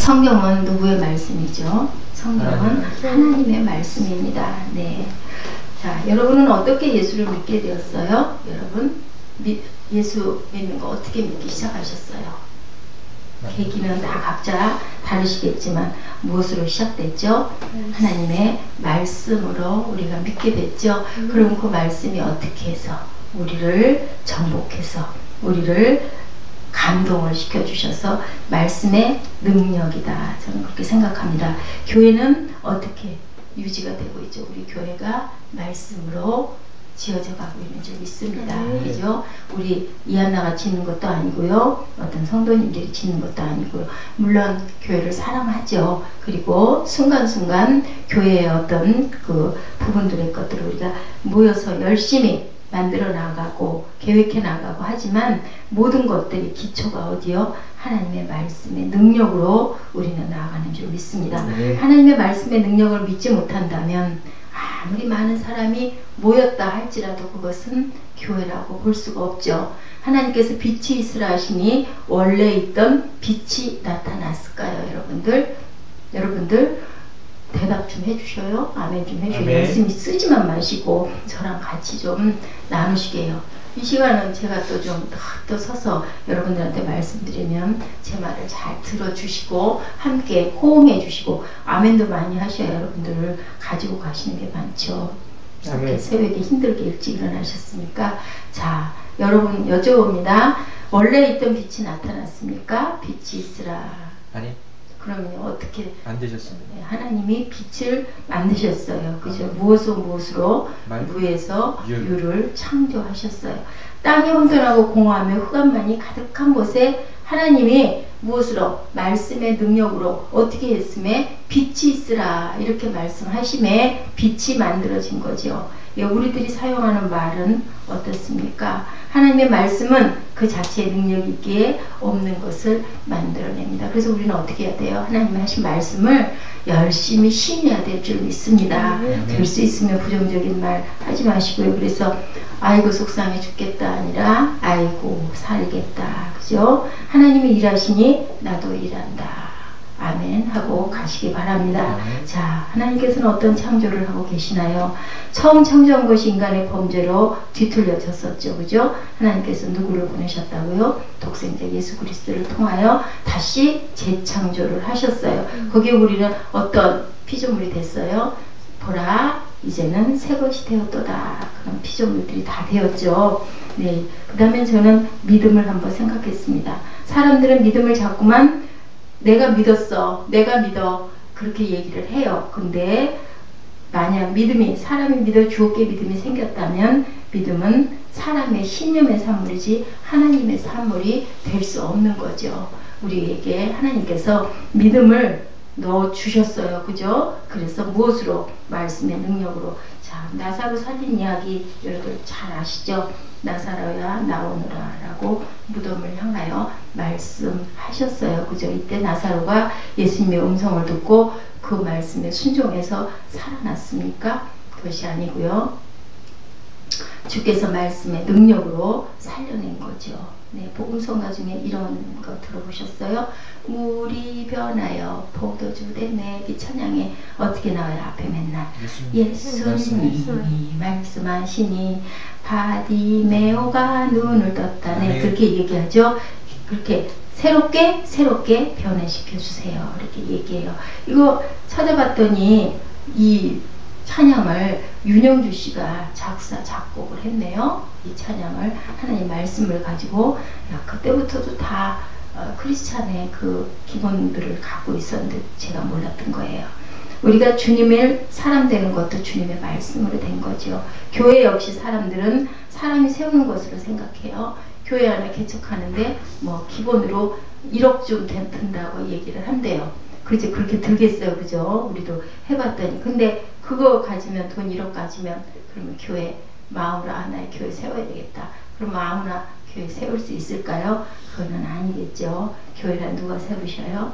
성경은 누구의 말씀이죠? 성경은 하나님의 말씀입니다. 네. 자, 여러분은 어떻게 예수를 믿게 되었어요? 여러분, 예수 믿는 거 어떻게 믿기 시작하셨어요? 계기는 다 각자 다르시겠지만 무엇으로 시작됐죠? 하나님의 말씀으로 우리가 믿게 됐죠. 그럼 그 말씀이 어떻게 해서 우리를 정복해서 우리를 감동을 시켜주셔서 말씀의 능력이다. 저는 그렇게 생각합니다. 교회는 어떻게 유지가 되고 있죠? 우리 교회가 말씀으로 지어져 가고 있는 줄 믿습니다. 그죠? 우리 이한나가 짓는 것도 아니고요. 어떤 성도님들이 짓는 것도 아니고요. 물론 교회를 사랑하죠. 그리고 순간순간 교회의 어떤 그 부분들의 것들을 우리가 모여서 열심히 만들어 나가고 계획해 나가고 하지만 모든 것들이 기초가 어디요? 하나님의 말씀의 능력으로 우리는 나아가는 줄 믿습니다. 네. 하나님의 말씀의 능력을 믿지 못한다면 아무리 많은 사람이 모였다 할지라도 그것은 교회라고 볼 수가 없죠. 하나님께서 빛이 있으라 하시니 원래 있던 빛이 나타났을까요? 여러분들 대답 좀 해주셔요. 아멘 좀 해주셔요. 아멘. 열심히 쓰지만 마시고 저랑 같이 좀 나누시게 해요. 이 시간은 제가 또 좀 더 서서 여러분들한테 말씀드리면 제 말을 잘 들어주시고 함께 호응해 주시고 아멘도 많이 하셔야 여러분들을 가지고 가시는 게 많죠. 이렇게 새벽에 힘들게 일찍 일어나셨으니까 자, 여러분 여쭤봅니다. 원래 있던 빛이 나타났습니까? 빛이 있으라. 아니. 그러면 어떻게 만드셨습니다. 하나님이 빛을 만드셨어요. 그죠? 무엇으로 무에서 유를 창조하셨어요. 땅이 혼돈하고 공허하며 흑암만이 가득한 곳에 하나님이 무엇으로? 말씀의 능력으로 어떻게 했음에 빛이 있으라 이렇게 말씀하심에 빛이 만들어진 거죠. 우리들이 사용하는 말은 어떻습니까? 하나님의 말씀은 그 자체의 능력이 있기에 없는 것을 만들어냅니다. 그래서 우리는 어떻게 해야 돼요? 하나님이 하신 말씀을 열심히 신해야 될 줄 믿습니다. 될 수 있으면 부정적인 말 하지 마시고요. 그래서 아이고 속상해 죽겠다 아니라 아이고 살겠다. 그죠? 하나님이 일하시니 나도 일한다. 아멘 하고 가시기 바랍니다. 자, 하나님께서는 어떤 창조를 하고 계시나요? 처음 창조한 것이 인간의 범죄로 뒤틀려졌었죠. 그죠? 하나님께서 누구를 보내셨다고요? 독생자 예수 그리스도를 통하여 다시 재창조를 하셨어요. 거기에 우리는 어떤 피조물이 됐어요? 보라, 이제는 새 것이 되었도다. 그런 피조물들이 다 되었죠. 네. 그 다음에 저는 믿음을 한번 생각했습니다. 사람들은 믿음을 자꾸만 내가 믿었어. 내가 믿어. 그렇게 얘기를 해요. 근데 만약 사람이 믿어 주었기에 믿음이 생겼다면 믿음은 사람의 신념의 산물이지 하나님의 산물이 될 수 없는 거죠. 우리에게 하나님께서 믿음을 넣어주셨어요. 그죠? 그래서 무엇으로? 말씀의 능력으로. 자, 나사로 살린 이야기 여러분 잘 아시죠? 나사로야 나오너라 라고 무덤을 향하여 말씀하셨어요. 그죠? 이때 나사로가 예수님의 음성을 듣고 그 말씀에 순종해서 살아났습니까? 그것이 아니고요. 주께서 말씀의 능력으로 살려낸 거죠. 네, 복음성가 중에 이런 거 들어보셨어요? 물이 변하여 포도주 되네. 이 찬양에 어떻게 나와요? 앞에 맨날 예수님이 말씀하시니 바디메오가 눈을 떴다. 네, 그렇게 얘기하죠. 그렇게 새롭게 변화시켜 주세요. 이렇게 얘기해요. 이거 찾아봤더니 이 찬양을 윤영주 씨가 작사 작곡을 했네요. 이 찬양을 하나님 말씀을 가지고 그때부터도 다 크리스찬의 그 기본들을 갖고 있었는데 제가 몰랐던 거예요. 우리가 주님을 사람 되는 것도 주님의 말씀으로 된 거죠. 교회 역시 사람들은 사람이 세우는 것으로 생각해요. 교회 하나 개척하는데 뭐 기본으로 1억쯤 든다고 얘기를 한대요. 그죠? 그렇게 들겠어요. 그죠? 우리도 해봤더니. 근데 그거 가지면 돈 1억 가지면 그러면 교회 마음으로 하나의 교회 세워야 되겠다. 그럼 아무나 교회 세울 수 있을까요? 그거는 아니겠죠. 교회란 누가 세우셔요?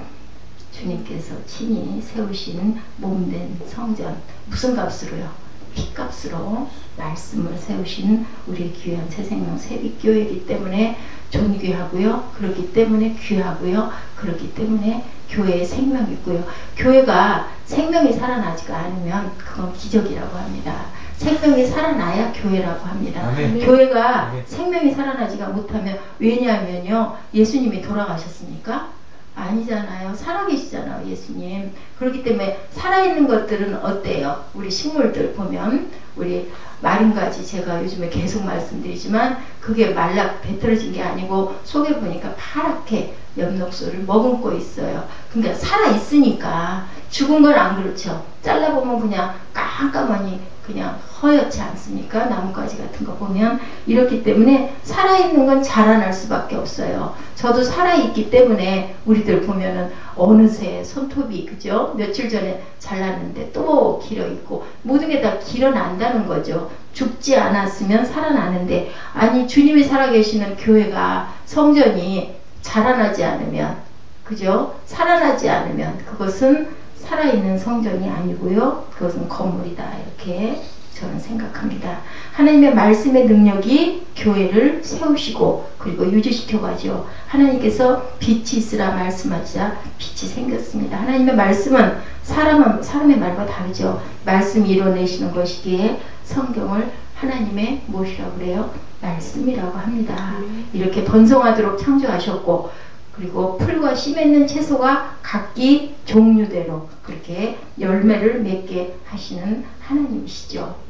주님께서 친히 세우신 몸된 성전. 무슨 값으로요? 피값으로 말씀을 세우신 우리 귀한 새생명 새빛교회이기 때문에 존귀하고요. 그렇기 때문에 귀하고요. 그렇기 때문에 교회에 생명이 있고요. 교회가 생명이 살아나지가 않으면 그건 기적이라고 합니다. 생명이 살아나야 교회라고 합니다. 아멘. 교회가 아멘. 생명이 살아나지가 못하면, 왜냐하면요, 예수님이 돌아가셨습니까? 아니잖아요. 살아계시잖아요, 예수님. 그렇기 때문에 살아있는 것들은 어때요? 우리 식물들 보면, 우리 마른 가지, 제가 요즘에 계속 말씀드리지만 그게 말라 배틀어진 게 아니고 속에 보니까 파랗게 엽록소를 머금고 있어요. 그러니까 살아있으니까. 죽은 건 안 그렇죠. 잘라보면 그냥 깜깜하니 그냥 허옇지 않습니까? 나뭇가지 같은 거 보면. 이렇기 때문에 살아있는 건 자라날 수밖에 없어요. 저도 살아있기 때문에 우리들 보면은 어느새 손톱이, 그죠? 며칠 전에 잘랐는데 또 길어있고, 모든 게 다 길어난다는 거죠. 죽지 않았으면 살아나는데, 아니 주님이 살아계시는 교회가, 성전이 자라나지 않으면, 그죠? 살아나지 않으면 그것은 살아있는 성전이 아니고요. 그것은 건물이다. 이렇게 저는 생각합니다. 하나님의 말씀의 능력이 교회를 세우시고 그리고 유지시켜 가죠. 하나님께서 빛이 있으라 말씀하시자 빛이 생겼습니다. 하나님의 말씀은 사람의 말과 다르죠. 말씀이 이뤄내시는 것이기에 성경을 하나님의 무엇이라고 그래요? 말씀이라고 합니다. 이렇게 번성하도록 창조하셨고, 그리고 풀과 씨 맺는 채소가 각기 종류대로 그렇게 열매를 맺게 하시는 하나님이시죠.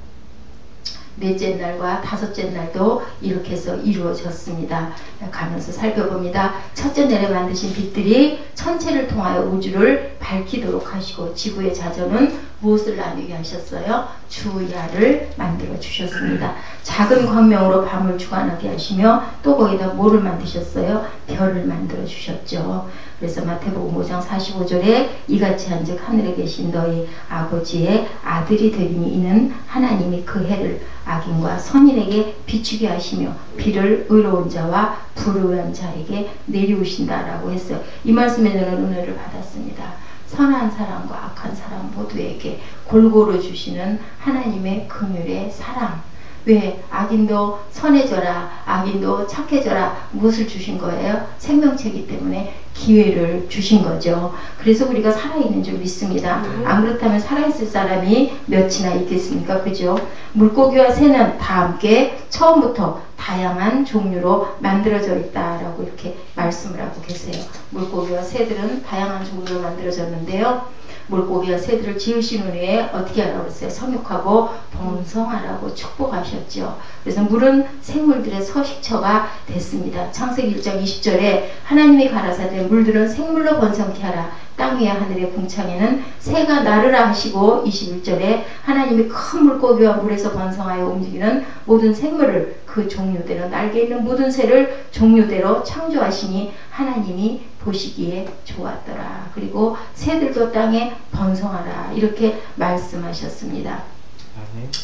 넷째 날과 다섯째 날도 이렇게 해서 이루어졌습니다. 가면서 살펴봅니다. 첫째 날에 만드신 빛들이 천체를 통하여 우주를 밝히도록 하시고, 지구의 자전은 무엇을 나누게 하셨어요? 주야를 만들어 주셨습니다. 작은 광명으로 밤을 주관하게 하시며 또 거기다 뭐를 만드셨어요? 별을 만들어 주셨죠. 그래서 마태복음 5장 45절에 이같이 한즉 하늘에 계신 너희 아버지의 아들이 되리니 이는 하나님이 그 해를 악인과 선인에게 비추게 하시며 비를 의로운 자와 불의한 자에게 내리우신다라고 했어요. 이 말씀에 저는 은혜를 받았습니다. 선한 사람과 악한 사람 모두에게 골고루 주시는 하나님의 긍휼의 사랑. 왜? 악인도 선해져라, 악인도 착해져라. 무엇을 주신 거예요? 생명체이기 때문에 기회를 주신 거죠. 그래서 우리가 살아있는 줄 믿습니다. 안 그렇다면 살아있을 사람이 몇이나 있겠습니까? 그죠? 물고기와 새는 다 함께 처음부터 다양한 종류로 만들어져 있다라고 이렇게 말씀을 하고 계세요. 물고기와 새들은 다양한 종류로 만들어졌는데요. 물고기와 새들을 지으신 후에 어떻게 하라고 했어요? 성육하고 번성하라고 축복하셨죠. 그래서 물은 생물들의 서식처가 됐습니다. 창세기 1장 20절에 하나님이 가라사대 물들은 생물로 번성케 하라. 땅 위와 하늘의 궁창에는 새가 나르라 하시고, 21절에 하나님이 큰 물고기와 물에서 번성하여 움직이는 모든 생물을 그 종류대로, 날개 있는 모든 새를 종류대로 창조하시니 하나님이 보시기에 좋았더라. 그리고 새들도 땅에 번성하라. 이렇게 말씀하셨습니다.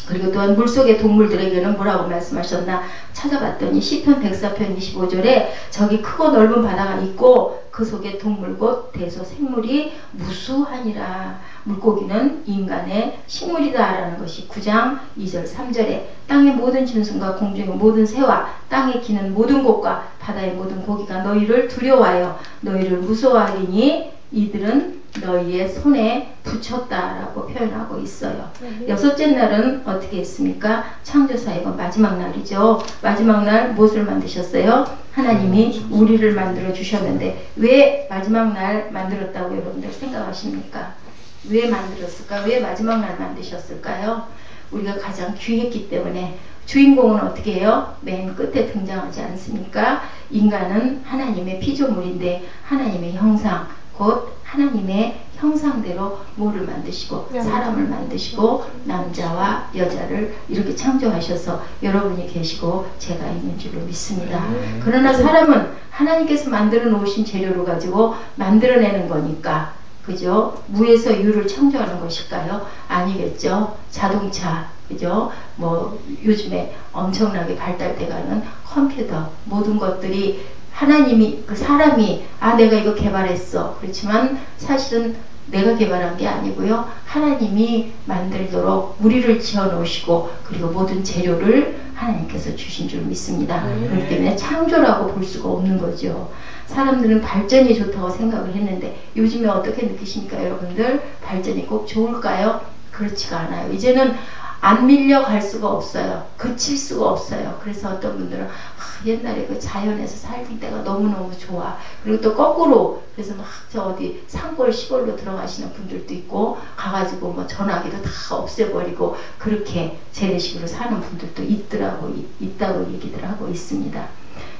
그리고 또한 물속의 동물들에게는 뭐라고 말씀하셨나 찾아봤더니 시편 104편 25절에 저기 크고 넓은 바다가 있고 그 속에 동물 곧 대소 생물이 무수하니라. 물고기는 인간의 식물이다 라는 것이 9장 2절 3절에 땅의 모든 짐승과 공중의 모든 새와 땅에 기는 모든 곳과 바다의 모든 고기가 너희를 두려워하여 너희를 무서워하리니 이들은 너희의 손에 붙였다라고 표현하고 있어요. 여섯째 날은 어떻게 했습니까? 창조사이고 마지막 날이죠. 마지막 날 무엇을 만드셨어요? 하나님이 우리를 만들어 주셨는데 왜 마지막 날 만들었다고 여러분들 생각하십니까? 왜 만들었을까? 왜 마지막 날 만드셨을까요? 우리가 가장 귀했기 때문에. 주인공은 어떻게 해요? 맨 끝에 등장하지 않습니까? 인간은 하나님의 피조물인데 하나님의 형상, 곧 하나님의 형상대로 뭐를 만드시고 사람을 만드시고 남자와 여자를 이렇게 창조하셔서 여러분이 계시고 제가 있는 줄로 믿습니다. 그러나 사람은 하나님께서 만들어 놓으신 재료를 가지고 만들어내는 거니까, 그죠? 무에서 유를 창조하는 것일까요? 아니겠죠. 자동차, 그죠? 뭐 요즘에 엄청나게 발달돼가는 컴퓨터, 모든 것들이 하나님이, 그 사람이 내가 이거 개발했어. 그렇지만 사실은 내가 개발한 게 아니고요. 하나님이 만들도록 우리를 지어 놓으시고 그리고 모든 재료를 하나님께서 주신 줄 믿습니다. 그렇기 때문에 창조라고 볼 수가 없는 거죠. 사람들은 발전이 좋다고 생각을 했는데 요즘에 어떻게 느끼십니까? 여러분들 발전이 꼭 좋을까요? 그렇지가 않아요. 이제는 안 밀려갈 수가 없어요. 그칠 수가 없어요. 그래서 어떤 분들은 옛날에 그 자연에서 살던 때가 너무너무 좋아. 그리고 또 거꾸로 그래서 막 저 어디 산골 시골로 들어가시는 분들도 있고 가가지고 뭐 전화기도 다 없애버리고 그렇게 재래식으로 사는 분들도 있다고 얘기들 하고 있습니다.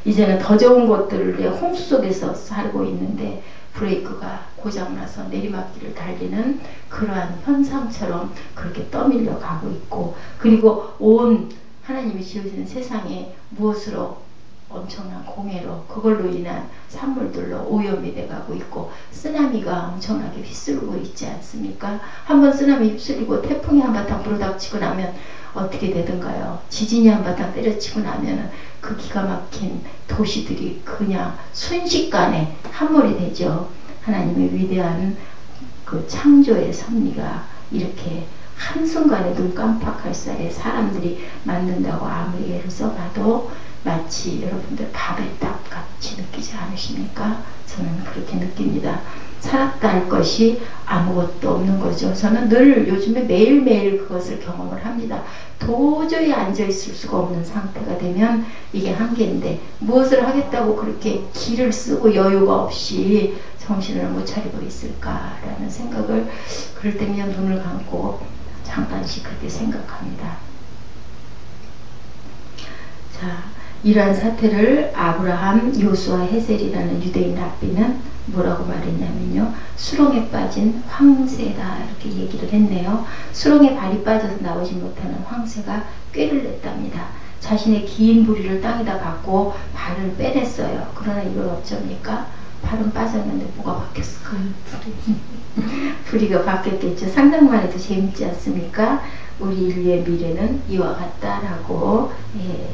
이제는 더 좋은 곳들의 홍수 속에서 살고 있는데 브레이크가 고장나서 내리막길을 달리는 그러한 현상처럼 그렇게 떠밀려 가고 있고 그리고 온 하나님이 지으신 세상에 무엇으로 엄청난 공해로 그걸로 인한 산물들로 오염이 돼가고 있고 쓰나미가 엄청나게 휩쓸고 있지 않습니까? 한번 쓰나미 휩쓸리고 태풍이 한바탕 불어닥치고 나면 어떻게 되던가요? 지진이 한바탕 때려치고 나면 그 기가 막힌 도시들이 그냥 순식간에 함몰이 되죠. 하나님의 위대한 그 창조의 섭리가 이렇게 한순간에 눈 깜빡할 사이에 사람들이 만든다고 아무리 예를 써봐도 마치 여러분들 바벨탑 같이 느끼지 않으십니까? 저는 그렇게 느낍니다. 살았다 할 것이 아무것도 없는 거죠. 저는 늘 요즘에 매일매일 그것을 경험을 합니다. 도저히 앉아있을 수가 없는 상태가 되면 이게 한계인데 무엇을 하겠다고 그렇게 기를 쓰고 여유가 없이 정신을 못 차리고 있을까라는 생각을 그럴 때면 눈을 감고 잠깐씩 그렇게 생각합니다. 자, 이러한 사태를 아브라함, 요수아, 헤셀이라는 유대인 랍비는 뭐라고 말했냐면요. 수렁에 빠진 황새다 이렇게 얘기를 했네요. 수렁에 발이 빠져서 나오지 못하는 황새가 꾀를 냈답니다. 자신의 긴 부리를 땅에다 박고 발을 빼냈어요. 그러나 이걸 어쩝니까? 발은 빠졌는데 뭐가 바뀌었을까요? 부리가 바뀌었겠죠. 상상만 해도 재밌지 않습니까? 우리 인류의 미래는 이와 같다라고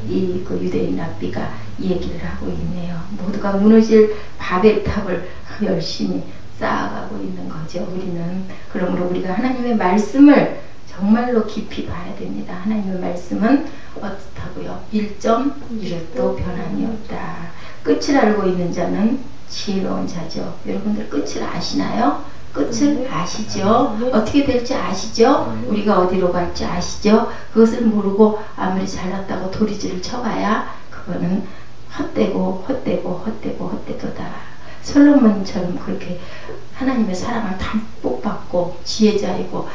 이 그 유대인 랍비가 얘기를 하고 있네요. 모두가 무너질 바벨탑을 열심히 쌓아가고 있는 거죠. 우리는 그러므로 우리가 하나님의 말씀을 정말로 깊이 봐야 됩니다. 하나님의 말씀은 어떻다고요? 1.1도 변함이 없다. 끝을 알고 있는 자는 지혜로운 자죠. 여러분들 끝을 아시나요? 끝을 아시죠? 어떻게 될지 아시죠? 우리가 어디로 갈지 아시죠? 그것을 모르고 아무리 잘났다고 도리지를 쳐봐야 그거는 헛되도다. 솔로몬처럼 그렇게 하나님의 사랑을 담뿍 받고 지혜자이고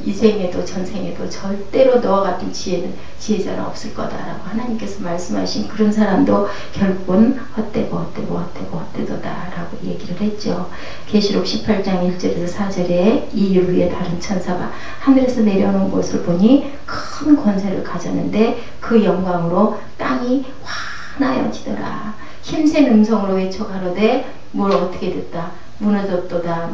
이 생에도 전생에도 절대로 너와 같은 지혜자는 없을 거다라고 하나님께서 말씀하신 그런 사람도 결국은 헛되도다라고 얘기를 했죠. 계시록 18장 1절에서 4절에 이 일 위에 다른 천사가 하늘에서 내려오는 것을 보니 큰 권세를 가졌는데 그 영광으로 땅이 환하여지더라. 힘센 음성으로 외쳐 가로되 뭘 어떻게 됐다. 무너졌도다.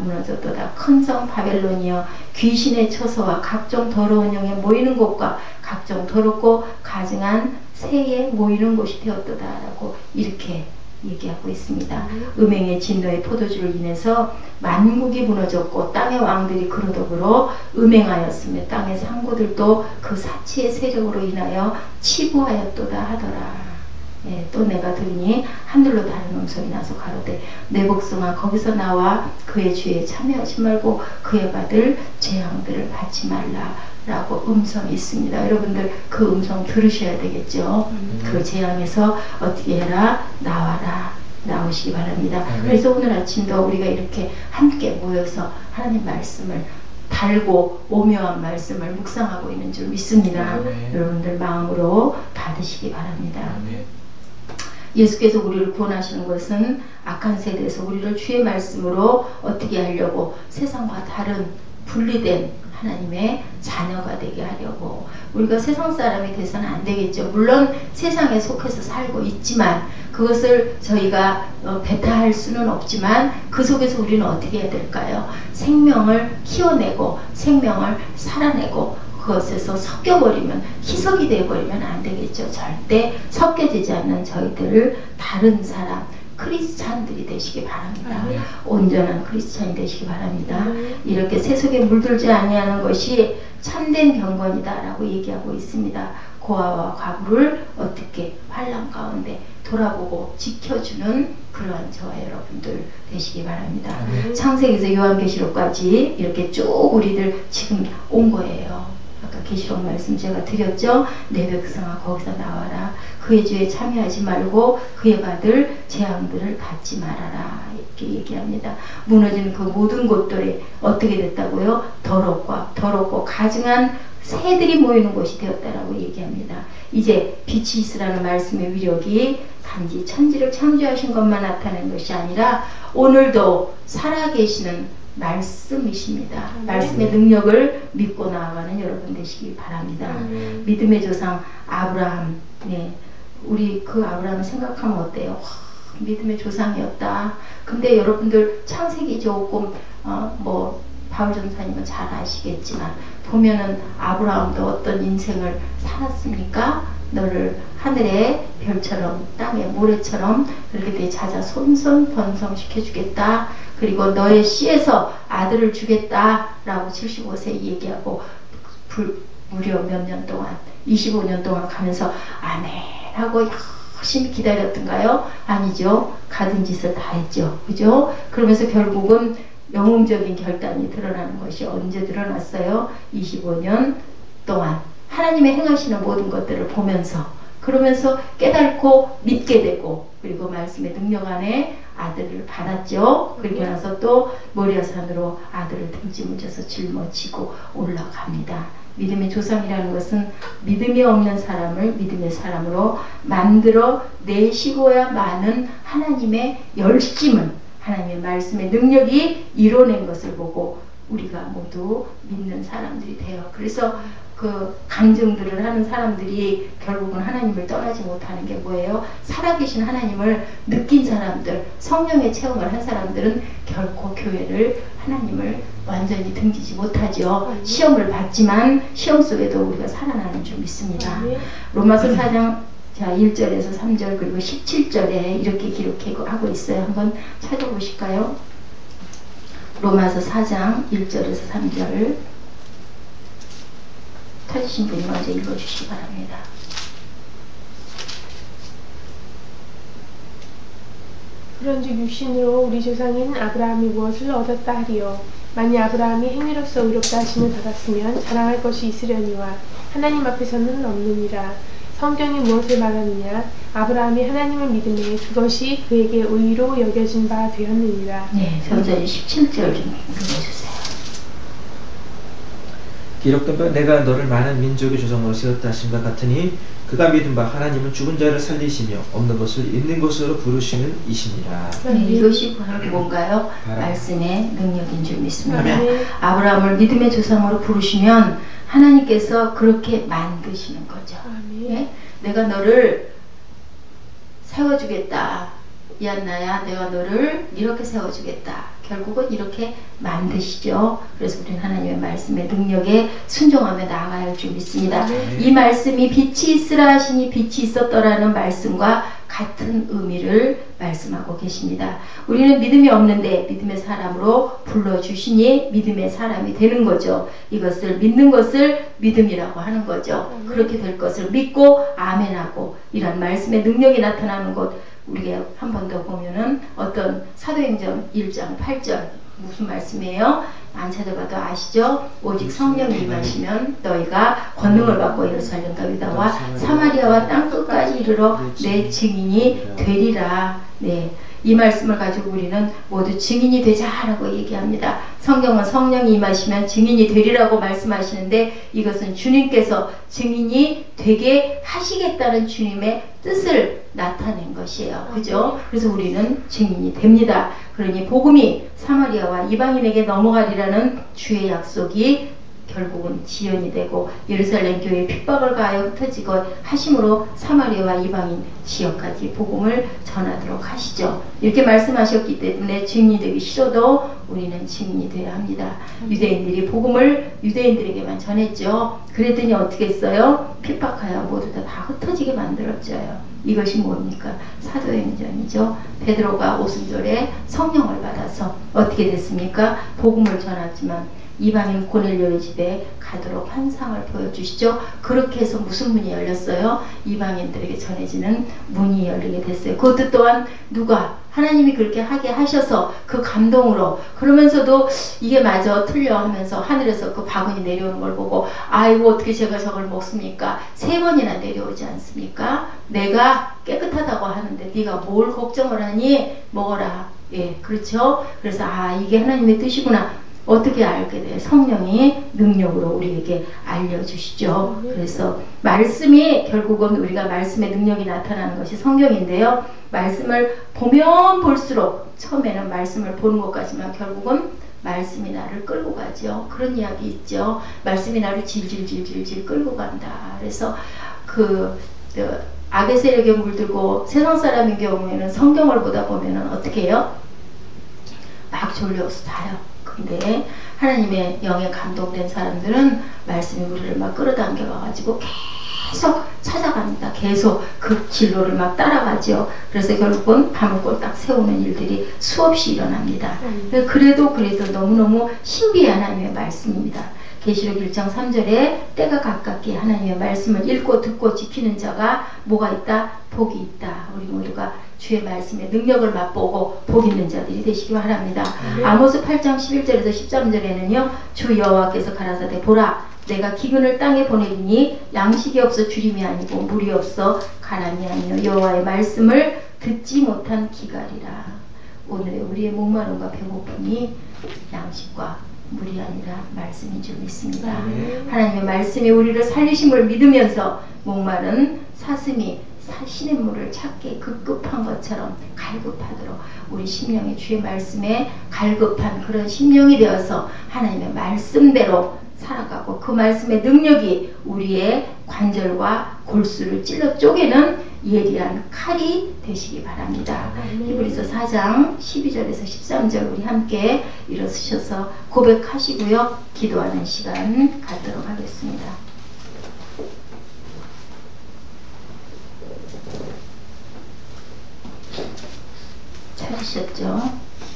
큰 성 바벨론이여 귀신의 처소와 각종 더러운 영에 모이는 곳과 각종 더럽고 가증한 새에 모이는 곳이 되었도다 라고 이렇게 얘기하고 있습니다. 음행의 진노의 포도주로 인해서 만국이 무너졌고 땅의 왕들이 그로 더불어 음행하였으며 땅의 상고들도 그 사치의 세력으로 인하여 치부하였도다 하더라. 또 내가 들으니 하늘로 다른 음성이 나서 가로되 내 복숭아 거기서 나와 그의 죄에 참여하지 말고 그의 받을 재앙들을 받지 말라 라고 음성이 있습니다. 여러분들 그 음성 들으셔야 되겠죠. 그 재앙에서 어떻게 해라? 나와라. 나오시기 바랍니다. 그래서 오늘 아침도 우리가 이렇게 함께 모여서 하나님 말씀을 달고 오묘한 말씀을 묵상하고 있는 줄 믿습니다. 여러분들 마음으로 받으시기 바랍니다. 예수께서 우리를 구원하시는 것은 악한 세대에서 우리를 주의 말씀으로 어떻게 하려고 세상과 다른 분리된 하나님의 자녀가 되게 하려고. 우리가 세상 사람이 돼서는 안 되겠죠. 물론 세상에 속해서 살고 있지만 그것을 저희가 배타할 수는 없지만 그 속에서 우리는 어떻게 해야 될까요? 생명을 키워내고 생명을 살아내고 그것에서 섞여버리면 희석이 되어버리면 안 되겠죠. 절대 섞여지지 않는 저희들을 다른 사람 크리스찬들이 되시기 바랍니다. 온전한 크리스찬이 되시기 바랍니다. 이렇게 세속에 물들지 아니하는 것이 참된 경건이다라고 얘기하고 있습니다. 고아와 과부를 어떻게 환난 가운데 돌아보고 지켜주는 그러한 저와 여러분들 되시기 바랍니다. 창세기에서 요한계시록까지 이렇게 쭉 우리들 지금 온 거예요. 아까 계시록 말씀 제가 드렸죠. 내 백성아 거기서 나와라. 그의 죄에 참여하지 말고 그의 받을 재앙들을 받지 말아라. 이렇게 얘기합니다. 무너진 그 모든 곳들이 어떻게 됐다고요? 더럽고 가증한 새들이 모이는 곳이 되었다라고 얘기합니다. 이제 빛이 있으라는 말씀의 위력이 단지 천지를 창조하신 것만 나타낸 것이 아니라 오늘도 살아계시는 말씀이십니다. 말씀의 능력을 믿고 나아가는 여러분 되시기 바랍니다. 믿음의 조상 아브라함, 네, 우리 그 아브라함을 생각하면 어때요? 와, 믿음의 조상이었다. 근데 여러분들 창세기 조금 바울 전사님은 잘 아시겠지만 보면은 아브라함도 어떤 인생을 살았습니까? 너를 하늘의 별처럼 땅의 모래처럼 그렇게 내 자자 손손 번성시켜 주겠다. 그리고 너의 씨에서 아들을 주겠다 라고 75세 얘기하고 무려 몇 년 동안 25년 동안 가면서 아멘 하고 열심히 기다렸던가요? 아니죠. 가진 짓을 다 했죠. 그죠? 그러면서 결국은 영웅적인 결단이 드러나는 것이 언제 드러났어요? 25년 동안 하나님의 행하시는 모든 것들을 보면서 그러면서 깨닫고 믿게 되고 그리고 말씀의 능력 안에 아들을 받았죠. 그리고 나서 또 모리아산으로 아들을 등짐을 져서 짊어지고 올라갑니다. 믿음의 조상이라는 것은 믿음이 없는 사람을 믿음의 사람으로 만들어 내시고야만은 하나님의 열심을 하나님의 말씀의 능력이 이뤄낸 것을 보고 우리가 모두 믿는 사람들이 돼요. 그래서 그 간증들을 하는 사람들이 결국은 하나님을 떠나지 못하는 게 뭐예요? 살아계신 하나님을 느낀 사람들, 성령의 체험을 한 사람들은 결코 교회를 하나님을 완전히 등지지 못하죠. 시험을 받지만 시험 속에도 우리가 살아나는 줄 믿습니다. 로마서 4장 1절에서 3절 그리고 17절에 이렇게 기록하고 있어요. 한번 찾아보실까요? 로마서 4장 1절에서 3절 찾으신 분이 먼저 읽어주시기 바랍니다. 그런즉 육신으로 우리 조상인 아브라함이 무엇을 얻었다 하리요. 만일 아브라함이 행위로서 의롭다 하심을 받았으면 자랑할 것이 있으려니와 하나님 앞에서는 없느니라. 성경이 무엇을 말하느냐? 아브라함이 하나님을 믿음에 그것이 그에게 의로 여겨진 바 되었느니라. 네, 전자리 17절 좀 읽어주세요. 기록된 바 내가 너를 많은 민족의 조상으로 세웠다 하심과 같으니 그가 믿은 바 하나님은 죽은 자를 살리시며 없는 것을 있는 것으로 부르시는 이시니라. 네, 이것이 바로 뭔가요? 말씀의 능력인 줄 믿습니다. 아브라함을 믿음의 조상으로 부르시면 하나님께서 그렇게 만드시는 거죠. 네? 내가 너를 세워주겠다. 이안나야 내가 너를 이렇게 세워주겠다. 결국은 이렇게 만드시죠. 그래서 우리는 하나님의 말씀의 능력에 순종하며 나아가야 할 줄 믿습니다. 이 말씀이 빛이 있으라 하시니 빛이 있었더라는 말씀과 같은 의미를 말씀하고 계십니다. 우리는 믿음이 없는데 믿음의 사람으로 불러주시니 믿음의 사람이 되는 거죠. 이것을 믿는 것을 믿음이라고 하는 거죠. 그렇게 될 것을 믿고 아멘하고 이런 말씀의 능력이 나타나는 것 우리가 한 번 더 보면은 어떤 사도행전 1장 8절 무슨 말씀이에요? 안 찾아봐도 아시죠? 오직 성령이 임하시면 너희가 권능을 받고 예루살렘과 유다와 사마리아와 땅끝까지 이르러 내 증인이 되리라. 네. 이 말씀을 가지고 우리는 모두 증인이 되자라고 얘기합니다. 성경은 성령이 임하시면 증인이 되리라고 말씀하시는데 이것은 주님께서 증인이 되게 하시겠다는 주님의 뜻을 나타낸 것이에요. 그죠? 그래서 우리는 증인이 됩니다. 그러니 복음이 사마리아와 이방인에게 넘어가리라는 주의 약속이 결국은 지연이 되고 예루살렘 교회에 핍박을 가하여 흩어지고 하심으로 사마리아와 이방인 지역까지 복음을 전하도록 하시죠. 이렇게 말씀하셨기 때문에 증인이 되기 싫어도 우리는 증인이 되어야 합니다. 유대인들이 복음을 유대인들에게만 전했죠. 그랬더니 어떻게 했어요? 핍박하여 모두 다 흩어지게 만들었죠. 이것이 뭡니까? 사도행전이죠. 베드로가 오순절에 성령을 받아서 어떻게 됐습니까? 복음을 전했지만 이방인 고넬료의 집에 가도록 환상을 보여주시죠. 그렇게 해서 무슨 문이 열렸어요? 이방인들에게 전해지는 문이 열리게 됐어요. 그것도 또한 누가? 하나님이 그렇게 하게 하셔서 그 감동으로, 그러면서도 이게 맞아 틀려 하면서 하늘에서 그 바구니 내려오는 걸 보고 아이고 어떻게 제가 저걸 먹습니까? 3번이나 내려오지 않습니까? 내가 깨끗하다고 하는데 네가 뭘 걱정을 하니? 먹어라. 예, 그렇죠? 그래서 이게 하나님의 뜻이구나. 어떻게 알게 돼요? 성령이 능력으로 우리에게 알려주시죠. 그래서 말씀이 결국은 우리가 말씀의 능력이 나타나는 것이 성경인데요. 말씀을 보면 볼수록 처음에는 말씀을 보는 것까지만 결국은 말씀이 나를 끌고 가죠. 그런 이야기 있죠. 말씀이 나를 질질질질질 끌고 간다. 그래서 악의 세력에 물들고 세상 사람인 경우에는 성경을 보다 보면은 어떻게 해요? 막 졸려서 자요. 근데 하나님의 영에 감동된 사람들은 말씀이 우리를 막 끌어당겨 가지고 계속 찾아갑니다. 계속 그 진로를 막 따라가죠. 그래서 결국은 밤을 꼴딱 세우는 일들이 수없이 일어납니다. 그래도 너무너무 신비한 하나님의 말씀입니다. 계시록 1장 3절에 때가 가깝게 하나님의 말씀을 읽고 듣고 지키는 자가 뭐가 있다? 복이 있다. 우리 모두가 주의 말씀의 능력을 맛보고 복 있는 자들이 되시기 바랍니다. 아모스 8장 11절에서 13절에는요. 주 여호와께서 가라사대 보라 내가 기근을 땅에 보내리니 양식이 없어 주림이 아니고 물이 없어 가람이 아니요 여호와의 말씀을 듣지 못한 기갈이라. 오늘의 우리의 목마름과 배고픔이 양식과 물이 아니라 말씀인 줄 믿습니다. 하나님의 말씀이 우리를 살리심을 믿으면서 목마른 사슴이 시냇물을 찾게 급급한 것처럼 갈급하도록 우리 심령이 주의 말씀에 갈급한 그런 심령이 되어서 하나님의 말씀대로 살아가고 그 말씀의 능력이 우리의 관절과 골수를 찔러 쪼개는 예리한 칼이 되시기 바랍니다. 히브리서 4장 12절에서 13절 우리 함께 일어서셔서 고백하시고요. 기도하는 시간 갖도록 하겠습니다. 찾으셨죠?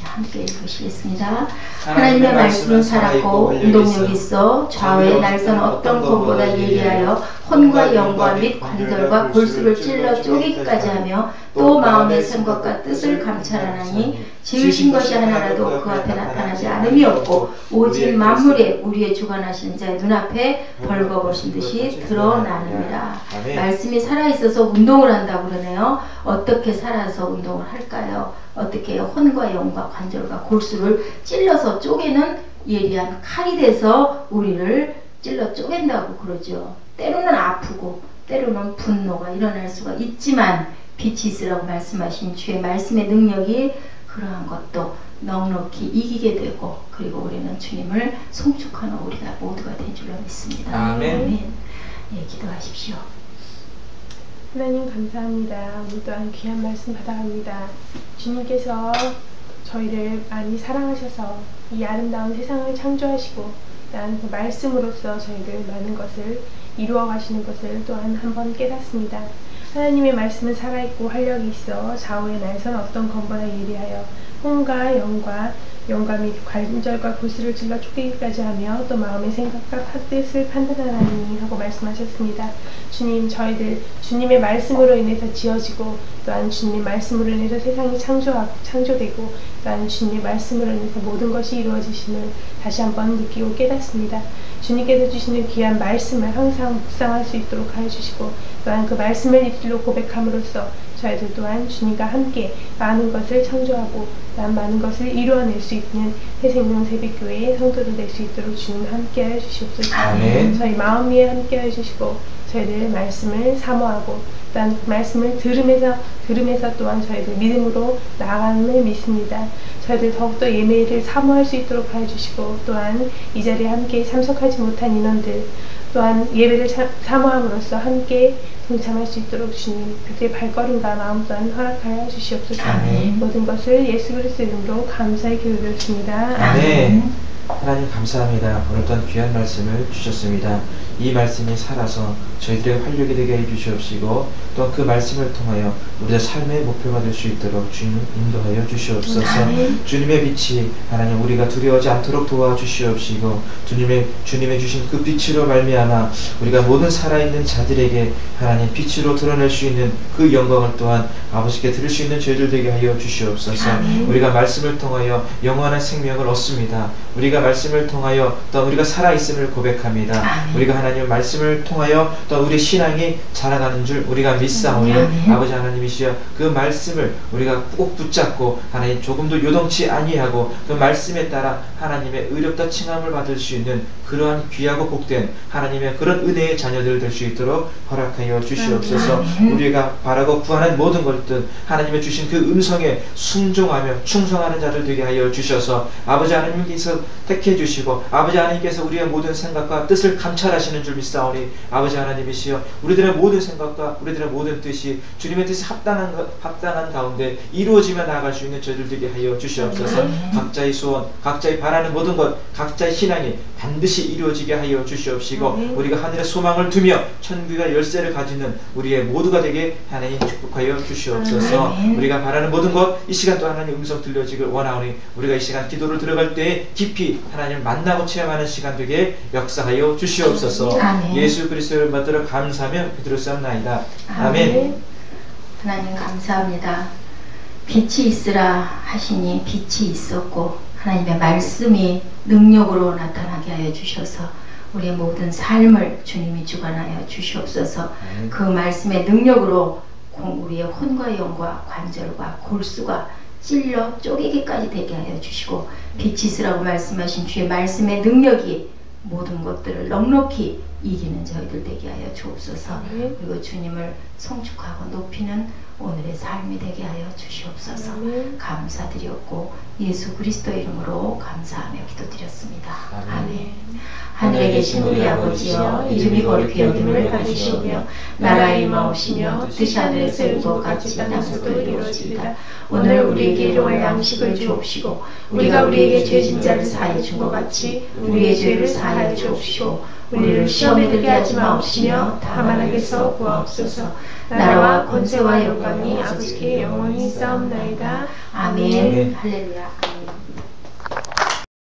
함께 읽으시겠습니다. 하나님의 말씀은 살았고 운동력이 있어 좌우의 날선 어떤 것보다 예리하여 혼과 영과 및 관절과 골수를 찔러 쪼개기까지 하며 또 마음의 생각과 뜻을 감찰하나니 지으신 것이 하나라도 그 앞에 나타나지 않음이 없고 오직 만물에 우리의 주관하시는 자의 눈앞에 벌거벗은 듯이 드러나느니라. 말씀이 살아있어서 운동을 한다고 그러네요. 어떻게 살아서 운동을 할까요? 어떻게 혼과 영과 관절과 골수를 찔러서 쪼개는 예리한 칼이 돼서 우리를 찔러 쪼갠다고 그러죠. 때로는 아프고 때로는 분노가 일어날 수가 있지만 빛이 있으라고 말씀하신 주의 말씀의 능력이 그러한 것도 넉넉히 이기게 되고 그리고 우리는 주님을 송축하는 우리가 모두가 된 줄로 믿습니다. 아멘. 예, 기도하십시오. 하나님 감사합니다. 오늘 또한 귀한 말씀 받아갑니다. 주님께서 저희를 많이 사랑하셔서 이 아름다운 세상을 창조하시고 또한 그 말씀으로써 저희를 많은 것을 이루어 가시는 것을 또한 한번 깨닫습니다. 하나님의 말씀은 살아있고 활력이 있어 좌우의 날선 어떤 검보다 예리하여 혼과 영과 및 관절과 골수를 찔러 쪼개기까지 하며 또 마음의 생각과 뜻을 판단하나니 하고 말씀하셨습니다. 주님, 저희들 주님의 말씀으로 인해서 지어지고 또한 주님의 말씀으로 인해서 세상이 창조되고 또한 주님의 말씀으로 인해서 모든 것이 이루어지심을 다시 한번 느끼고 깨닫습니다. 주님께서 주시는 귀한 말씀을 항상 묵상할 수 있도록 하여 주시고 또한 그 말씀을 입술로 고백함으로써 저희들 또한 주님과 함께 많은 것을 창조하고 또한 많은 것을 이루어낼 수 있는 새생명 새벽교회의 성도를 될 수 있도록 주님 함께하여 주시옵소서. 아멘. 저희 마음 위에 함께하여 주시고 저희들 말씀을 사모하고 또한 말씀을 들으면서 또한 저희들 믿음으로 나아감을 믿습니다. 저희들 더욱더 예배를 사모할 수 있도록 하여 주시고 또한 이 자리에 함께 참석하지 못한 인원들 또한 예배를 사모함으로써 함께 동참할 수 있도록 주님 그들의 발걸음과 마음 또한 허락하여 주시옵소서. 아멘. 모든 것을 예수 그리스도 이름으로 감사히 기도드렸습니다. 아멘. 하나님 감사합니다. 오늘 또한 귀한 말씀을 주셨습니다. 이 말씀이 살아서 저희들의 활력이 되게 해주시옵시고 또 그 말씀을 통하여 우리의 삶의 목표가 될 수 있도록 주님 인도하여 주시옵소서. 아멘. 주님의 빛이 하나님 우리가 두려워하지 않도록 도와주시옵시고 주님의 주신 그 빛으로 말미암아 우리가 모든 살아있는 자들에게 하나님 빛으로 드러낼 수 있는 그 영광을 또한 아버지께 드릴 수 있는 저희들 되게 하여 주시옵소서. 아멘. 우리가 말씀을 통하여 영원한 생명을 얻습니다. 우리가 말씀을 통하여 또 우리가 살아있음을 고백합니다. 아멘. 우리가 하나님 말씀을 통하여 또 우리 신앙이 자라가는 줄 우리가 믿사오니 아멘. 아버지 하나님이시여 그 말씀을 우리가 꼭 붙잡고 하나님 조금도 요동치 아니하고 그 말씀에 따라 하나님의 의롭다 칭함을 받을 수 있는 그러한 귀하고 복된 하나님의 그런 은혜의 자녀들 될 수 있도록 허락하여 주시옵소서. 아멘. 우리가 바라고 구하는 모든 것들 하나님의 주신 그 음성에 순종하며 충성하는 자들 되게 하여 주셔서 아버지 하나님께서 택해 주시고 아버지 하나님께서 우리의 모든 생각과 뜻을 감찰하시는 줄 믿사오니 아버지 하나님이시여 우리들의 모든 생각과 우리들의 모든 뜻이 주님의 뜻이 합당한 가운데 이루어지며 나아갈 수 있는 저희들 되게 하여 주시옵소서. 각자의 소원, 각자의 바라는 모든 것, 각자의 신앙이 반드시 이루어지게 하여 주시옵시고 우리가 하늘의 소망을 두며 천국의 열쇠를 가지는 우리의 모두가 되게 하나님 축복하여 주시옵소서. 우리가 바라는 모든 것 이 시간 또 하나님 음성 들려지길 원하오니 우리가 이 시간 기도를 들어갈 때 깊이 하나님을 만나고 체험하는 시간 되게 역사하여 주시옵소서. 아멘. 예수 그리스도를 받들어 감사하며 기도했사옵나이다. 아멘. 하나님 감사합니다. 빛이 있으라 하시니 빛이 있었고 하나님의 말씀이 능력으로 나타나게 하여 주셔서 우리의 모든 삶을 주님이 주관하여 주시옵소서. 그 말씀의 능력으로 우리의 혼과 영과 관절과 골수가 찔러 쪼개기까지 되게 하여 주시고 빛이 있으라고 말씀하신 주의 말씀의 능력이 모든 것들을 넉넉히 이기는 저희들 되게 하여 주옵소서. 그리고 주님을 송축하고 높이는 오늘의 삶이 되게 하여 주시옵소서. 감사드렸고 예수 그리스도 이름으로 감사하며 기도드렸습니다. 아멘. 하늘에 계신 우리 아버지여 이름이 거룩히 여김을 받으시오며 나라의 임하옵시며 뜻이 하늘에서 이룬 것 같이 땅에서도 이루어지이다. 오늘 우리에게 일용할 양식을 주옵시고 우리가 우리에게 죄진 자를 사하여 준 것 같이 우리의 죄를 사하여 주옵시고 우리를 시험에 들게 하지 마옵시며 다만 악에서 구하옵소서. 나라와 권세와 영광이 아버지께 영원히 싸움나이다. 아멘. 할렐루야.